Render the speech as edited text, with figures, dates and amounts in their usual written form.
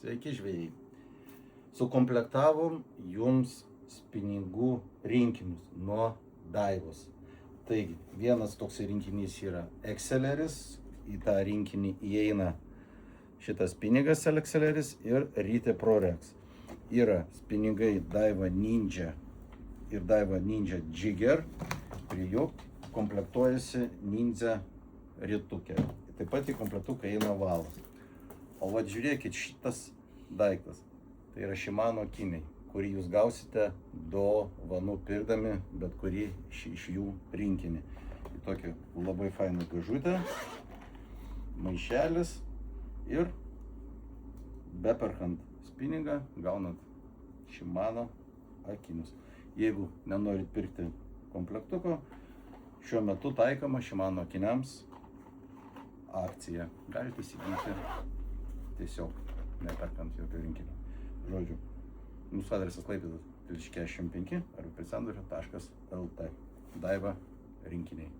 Sveiki žvejai. Sukomplektavom jums spiningų rinkinius nuo Daivos. Taigi, vienas toks rinkinys yra Exceleris, į tą rinkinį įeina šitas spinigas Exceleris ir Rite Prorex. Yra spiningai Daiwa Ninja ir Daiwa Ninja Jigger, prie jų komplektuojasi Ninja ritukė. Taip pat į komplektuką eina valas. O vat žiūrėkit, šitas daiktas, tai yra Shimano akiniai, kurį jūs gausite dovanų pirkdami bet kurį iš jų rinkinį. Tai tokia labai faina gažutė, maišelis ir beperkant spiningą gaunat Shimano akinius. Jeigu nenorit pirkti komplektuko, šiuo metu taikoma Shimano akiniams akcija. Galite įsigyti tiesiog neperkant jokio rinkinio. Žodžiu, mūsų adresas Klaipėdos 45 arba prie sandorio.lt. Daiwa rinkiniai.